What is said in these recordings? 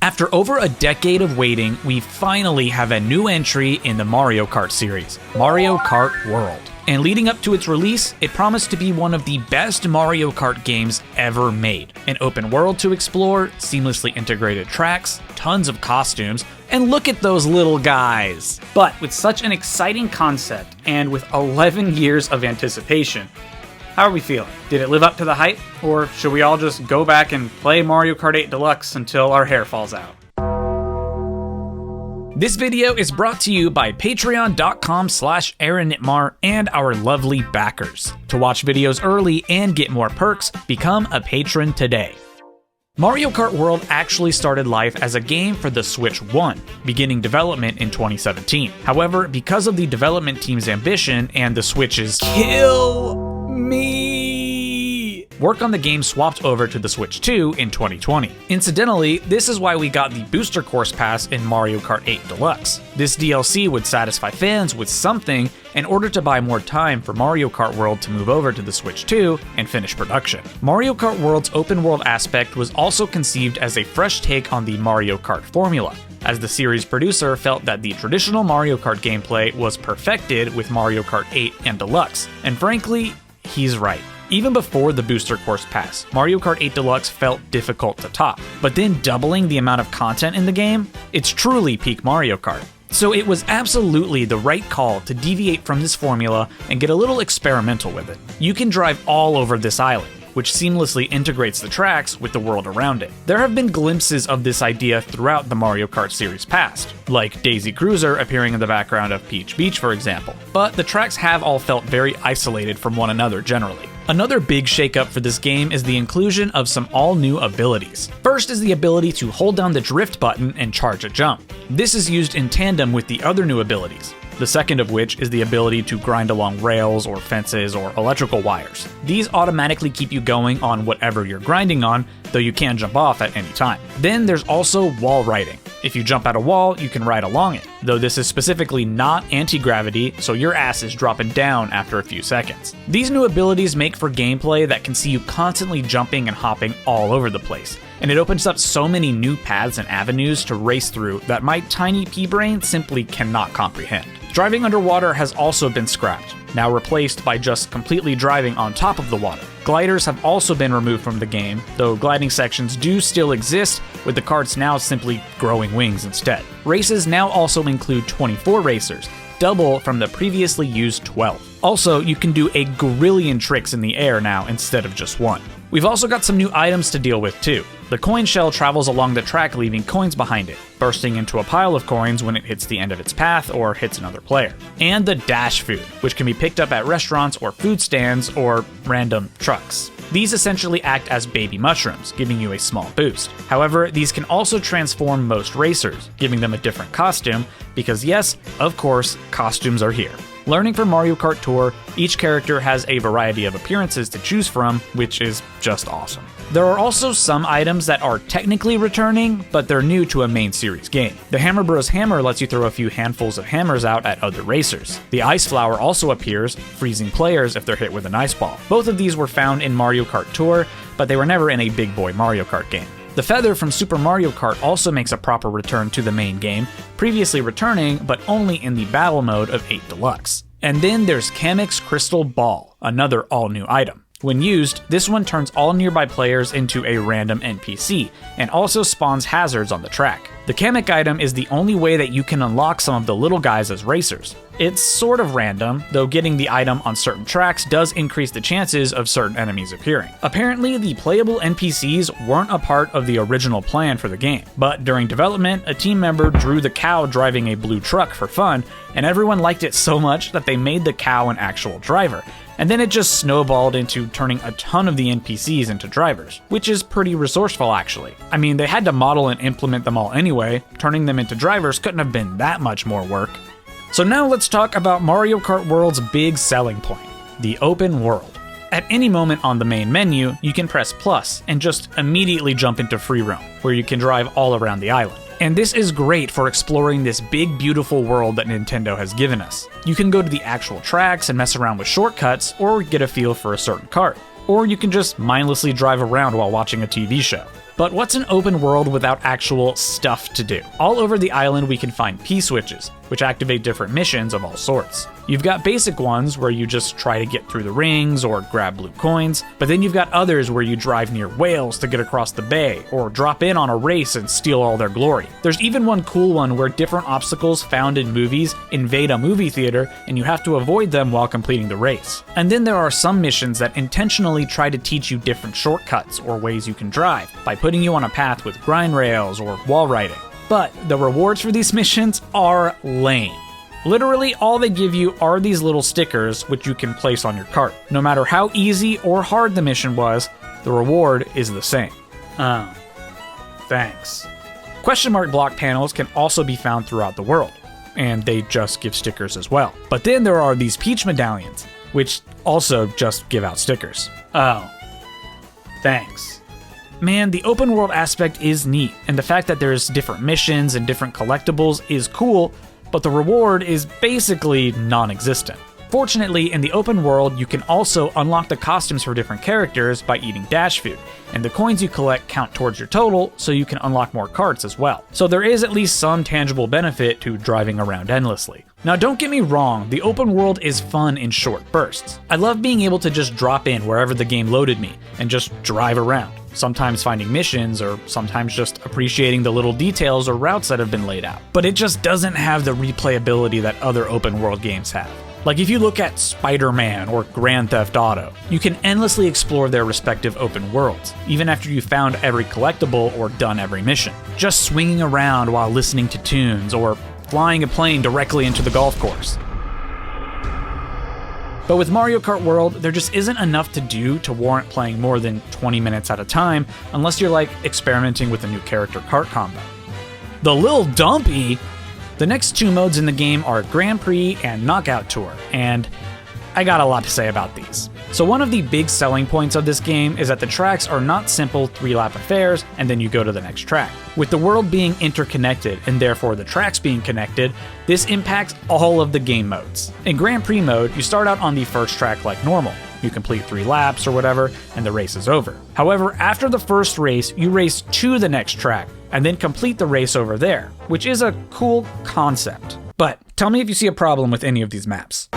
After over a decade of waiting, we finally have a new entry in the Mario Kart series, Mario Kart World. And leading up to its release, it promised to be one of the best Mario Kart games ever made. An open world to explore, seamlessly integrated tracks, tons of costumes, and look at those little guys. But with such an exciting concept, and with 11 years of anticipation, how are we feeling? Did it live up to the hype? Or should we all just go back and play Mario Kart 8 Deluxe until our hair falls out? This video is brought to you by patreon.com/AaronNitmar and our lovely backers. To watch videos early and get more perks, become a patron today. Mario Kart World actually started life as a game for the Switch 1, beginning development in 2017. However, because of the development team's ambition and the Switch's kill me, work on the game swapped over to the Switch 2 in 2020. Incidentally, this is why we got the Booster Course Pass in Mario Kart 8 Deluxe. This DLC would satisfy fans with something in order to buy more time for Mario Kart World to move over to the Switch 2 and finish production. Mario Kart World's open world aspect was also conceived as a fresh take on the Mario Kart formula, as the series producer felt that the traditional Mario Kart gameplay was perfected with Mario Kart 8 and Deluxe, and frankly, he's right. Even before the Booster Course Pass, Mario Kart 8 Deluxe felt difficult to top, but then doubling the amount of content in the game, it's truly peak Mario Kart. So it was absolutely the right call to deviate from this formula and get a little experimental with it. You can drive all over this island, which seamlessly integrates the tracks with the world around it. There have been glimpses of this idea throughout the Mario Kart series past, like Daisy Cruiser appearing in the background of Peach Beach, for example, but the tracks have all felt very isolated from one another generally. Another big shakeup for this game is the inclusion of some all-new abilities. First is the ability to hold down the drift button and charge a jump. This is used in tandem with the other new abilities, the second of which is the ability to grind along rails or fences or electrical wires. These automatically keep you going on whatever you're grinding on, though you can jump off at any time. Then there's also wall riding. If you jump at a wall, you can ride along it, though this is specifically not anti-gravity, so your ass is dropping down after a few seconds. These new abilities make for gameplay that can see you constantly jumping and hopping all over the place, and it opens up so many new paths and avenues to race through that my tiny pea-brain simply cannot comprehend. Driving underwater has also been scrapped, now replaced by just completely driving on top of the water. Gliders have also been removed from the game, though gliding sections do still exist, with the karts now simply growing wings instead. Races now also include 24 racers, double from the previously used 12. Also, you can do a gazillion tricks in the air now instead of just one. We've also got some new items to deal with too. The coin shell travels along the track leaving coins behind it, bursting into a pile of coins when it hits the end of its path or hits another player. And the dash food, which can be picked up at restaurants or food stands or random trucks. These essentially act as baby mushrooms, giving you a small boost. However, these can also transform most racers, giving them a different costume, because yes, of course, costumes are here. Learning from Mario Kart Tour, each character has a variety of appearances to choose from, which is just awesome. There are also some items that are technically returning, but they're new to a main series game. The Hammer Bros hammer lets you throw a few handfuls of hammers out at other racers. The Ice Flower also appears, freezing players if they're hit with an ice ball. Both of these were found in Mario Kart Tour, but they were never in a big boy Mario Kart game. The feather from Super Mario Kart also makes a proper return to the main game, previously returning, but only in the battle mode of 8 Deluxe. And then there's Kamek's Crystal Ball, another all-new item. When used, this one turns all nearby players into a random NPC, and also spawns hazards on the track. The Kamek item is the only way that you can unlock some of the little guys as racers. It's sort of random, though getting the item on certain tracks does increase the chances of certain enemies appearing. Apparently, the playable NPCs weren't a part of the original plan for the game, but during development, a team member drew the cow driving a blue truck for fun, and everyone liked it so much that they made the cow an actual driver. And then it just snowballed into turning a ton of the NPCs into drivers, which is pretty resourceful actually. I mean, they had to model and implement them all anyway, turning them into drivers couldn't have been that much more work. So now let's talk about Mario Kart World's big selling point, the open world. At any moment on the main menu, you can press plus and just immediately jump into free roam, where you can drive all around the island. And this is great for exploring this big, beautiful world that Nintendo has given us. You can go to the actual tracks and mess around with shortcuts, or get a feel for a certain kart. or you can just mindlessly drive around while watching a TV show. But what's an open world without actual stuff to do? All over the island we can find P-switches, which activate different missions of all sorts. You've got basic ones where you just try to get through the rings or grab blue coins, but then you've got others where you drive near whales to get across the bay, or drop in on a race and steal all their glory. There's even one cool one where different obstacles found in movies invade a movie theater and you have to avoid them while completing the race. And then there are some missions that intentionally try to teach you different shortcuts or ways you can drive by putting you on a path with grind rails or wall riding. But the rewards for these missions are lame. Literally, all they give you are these little stickers which you can place on your cart. No matter how easy or hard the mission was, the reward is the same. Oh, thanks. Question mark block panels can also be found throughout the world, and they just give stickers as well. But then there are these Peach medallions, which also just give out stickers. Oh, thanks. Man, the open world aspect is neat, and the fact that there's different missions and different collectibles is cool, but the reward is basically non-existent. Fortunately, in the open world, you can also unlock the costumes for different characters by eating dash food, and the coins you collect count towards your total, so you can unlock more carts as well. So there is at least some tangible benefit to driving around endlessly. Now don't get me wrong, the open world is fun in short bursts. I love being able to just drop in wherever the game loaded me, and just drive around. Sometimes finding missions, or sometimes just appreciating the little details or routes that have been laid out. But it just doesn't have the replayability that other open world games have. Like if you look at Spider-Man or Grand Theft Auto, you can endlessly explore their respective open worlds, even after you've found every collectible or done every mission. Just swinging around while listening to tunes, or flying a plane directly into the golf course. But with Mario Kart World, there just isn't enough to do to warrant playing more than 20 minutes at a time, unless you're like experimenting with a new character kart combo. The Lil Dumpy! The next two modes in the game are Grand Prix and Knockout Tour, and I got a lot to say about these. So one of the big selling points of this game is that the tracks are not simple 3-lap affairs and then you go to the next track. With the world being interconnected and therefore the tracks being connected, this impacts all of the game modes. In Grand Prix mode, you start out on the first track like normal. You complete 3 laps or whatever, and the race is over. However, after the first race, you race to the next track, and then complete the race over there, which is a cool concept. But tell me if you see a problem with any of these maps.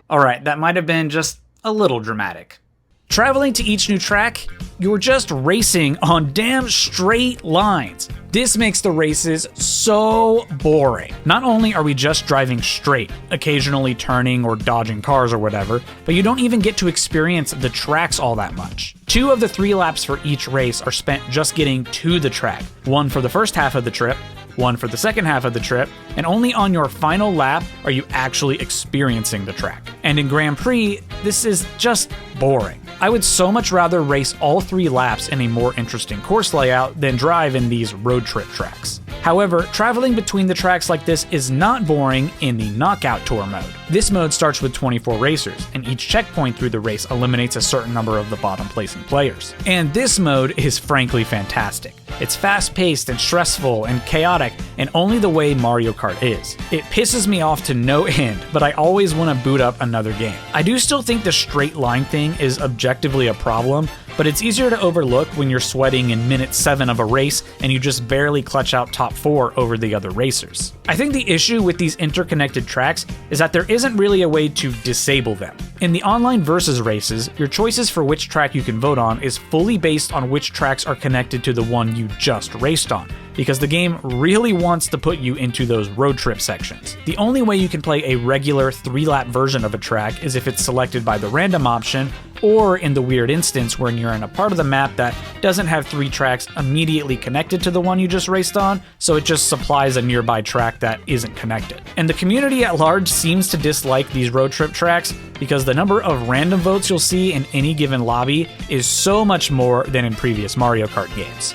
Alright, that might have been just a little dramatic. Traveling to each new track, you're just racing on damn straight lines. This makes the races so boring. Not only are we just driving straight, occasionally turning or dodging cars or whatever, but you don't even get to experience the tracks all that much. 2 of the 3 laps for each race are spent just getting to the track. 1 for the first half of the trip, 1 for the second half of the trip, and only on your final lap are you actually experiencing the track. And in Grand Prix, this is just boring. I would so much rather race all 3 laps in a more interesting course layout than drive in these road trip tracks. However, traveling between the tracks like this is not boring in the Knockout Tour mode. This mode starts with 24 racers, and each checkpoint through the race eliminates a certain number of the bottom placing players. And this mode is frankly fantastic. It's fast-paced and stressful and chaotic, and only the way Mario Kart is. It pisses me off to no end, but I always want to boot up another game. I do still think the straight line thing is objectively a problem, but it's easier to overlook when you're sweating in minute 7 of a race and you just barely clutch out top 4 over the other racers. I think the issue with these interconnected tracks is that there isn't really a way to disable them. In the online versus races, your choices for which track you can vote on is fully based on which tracks are connected to the one you just raced on, because the game really wants to put you into those road trip sections. The only way you can play a regular 3-lap version of a track is if it's selected by the random option, or in the weird instance when you're in a part of the map that doesn't have 3 tracks immediately connected to the one you just raced on, so it just supplies a nearby track that isn't connected. And the community at large seems to dislike these road trip tracks because the number of random votes you'll see in any given lobby is so much more than in previous Mario Kart games.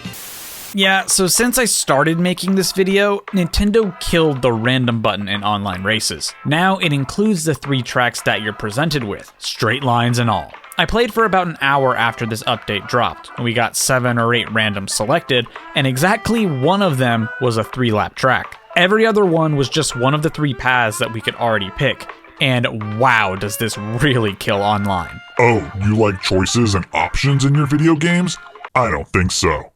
Yeah, so since I started making this video, Nintendo killed the random button in online races. Now it includes the 3 tracks that you're presented with, straight lines and all. I played for about an hour after this update dropped, and we got 7 or 8 randoms selected, and exactly one of them was a 3-lap track. Every other one was just one of the 3 paths that we could already pick, and wow, does this really kill online. Oh, you like choices and options in your video games? I don't think so.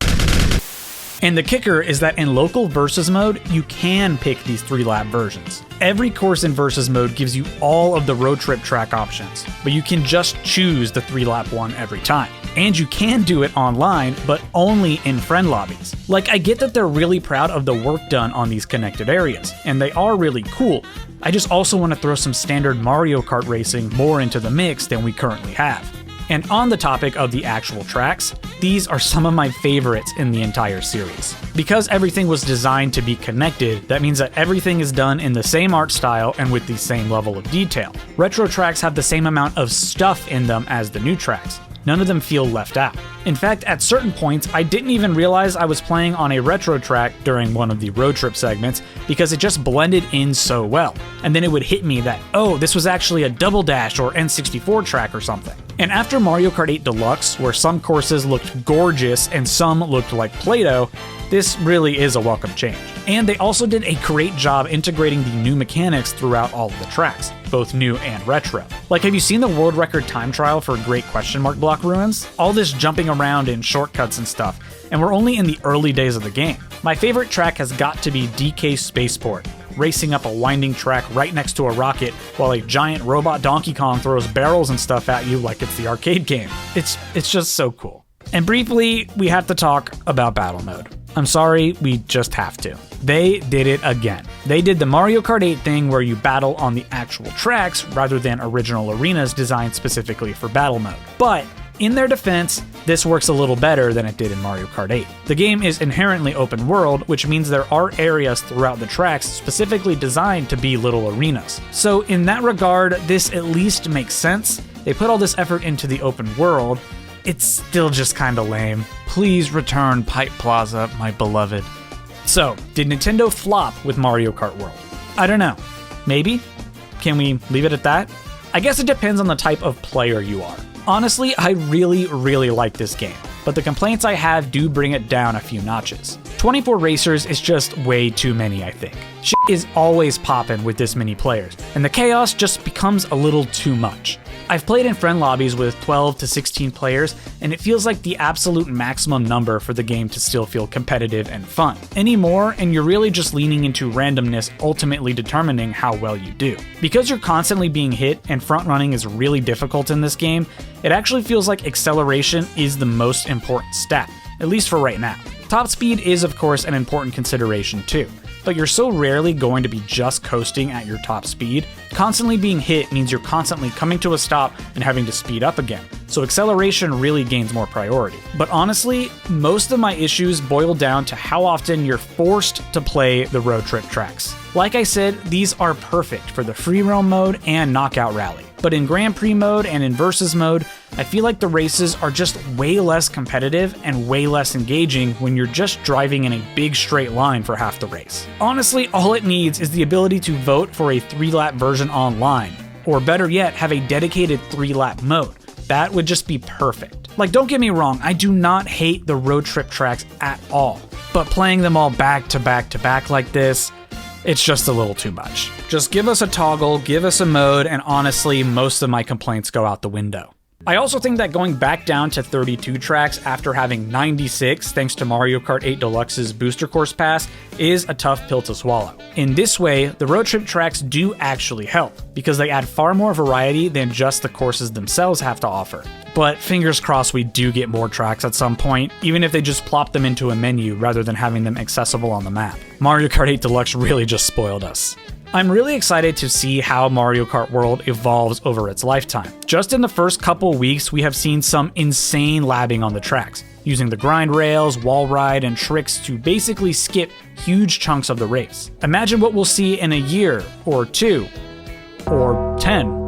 And the kicker is that in local versus mode, you can pick these 3-lap versions. Every course in versus mode gives you all of the road trip track options, but you can just choose the 3-lap one every time. And you can do it online, but only in friend lobbies. Like, I get that they're really proud of the work done on these connected areas, and they are really cool. I just also want to throw some standard Mario Kart racing more into the mix than we currently have. And on the topic of the actual tracks, these are some of my favorites in the entire series. Because everything was designed to be connected, that means that everything is done in the same art style and with the same level of detail. Retro tracks have the same amount of stuff in them as the new tracks. None of them feel left out. In fact, at certain points, I didn't even realize I was playing on a retro track during one of the road trip segments because it just blended in so well. And then it would hit me that, oh, this was actually a Double Dash or N64 track or something. And after Mario Kart 8 Deluxe, where some courses looked gorgeous and some looked like Play-Doh, this really is a welcome change. And they also did a great job integrating the new mechanics throughout all of the tracks, both new and retro. Like, have you seen the world record time trial for Great Question Mark Block Ruins? All this jumping around in shortcuts and stuff, and we're only in the early days of the game. My favorite track has got to be DK Spaceport, racing up a winding track right next to a rocket while a giant robot Donkey Kong throws barrels and stuff at you like it's the arcade game. It's just so cool. And briefly, we have to talk about battle mode. I'm sorry, we just have to. They did it again. They did the Mario Kart 8 thing where you battle on the actual tracks rather than original arenas designed specifically for battle mode. But in their defense, this works a little better than it did in Mario Kart 8. The game is inherently open world, which means there are areas throughout the tracks specifically designed to be little arenas. So in that regard, this at least makes sense. They put all this effort into the open world. It's still just kinda lame. Please return Pipe Plaza, my beloved. So, did Nintendo flop with Mario Kart World? I don't know. Maybe? Can we leave it at that? I guess it depends on the type of player you are. Honestly, I really like this game, but the complaints I have do bring it down a few notches. 24 racers is just way too many, I think. Shit is always poppin' with this many players, and the chaos just becomes a little too much. I've played in friend lobbies with 12 to 16 players, and it feels like the absolute maximum number for the game to still feel competitive and fun. Any more, and you're really just leaning into randomness ultimately determining how well you do. Because you're constantly being hit and front running is really difficult in this game, it actually feels like acceleration is the most important stat, at least for right now. Top speed is of course an important consideration too, but you're so rarely going to be just coasting at your top speed. Constantly being hit means you're constantly coming to a stop and having to speed up again, so acceleration really gains more priority. But honestly, most of my issues boil down to how often you're forced to play the road trip tracks. Like I said, these are perfect for the free roam mode and knockout rally. But in Grand Prix mode and in Versus mode, I feel like the races are just way less competitive and way less engaging when you're just driving in a big straight line for half the race. Honestly, all it needs is the ability to vote for a 3-lap version online, or better yet, have a dedicated 3-lap mode. That would just be perfect. Like, don't get me wrong, I do not hate the road trip tracks at all, but playing them all back to back to back like this, it's just a little too much. Just give us a toggle, give us a mode, and honestly, most of my complaints go out the window. I also think that going back down to 32 tracks after having 96 thanks to Mario Kart 8 Deluxe's Booster Course Pass is a tough pill to swallow. In this way, the road trip tracks do actually help, because they add far more variety than just the courses themselves have to offer. But fingers crossed we do get more tracks at some point, even if they just plop them into a menu rather than having them accessible on the map. Mario Kart 8 Deluxe really just spoiled us. I'm really excited to see how Mario Kart World evolves over its lifetime. Just in the first couple weeks, we have seen some insane labbing on the tracks, using the grind rails, wall ride, and tricks to basically skip huge chunks of the race. Imagine what we'll see in a year, or 2, or 10.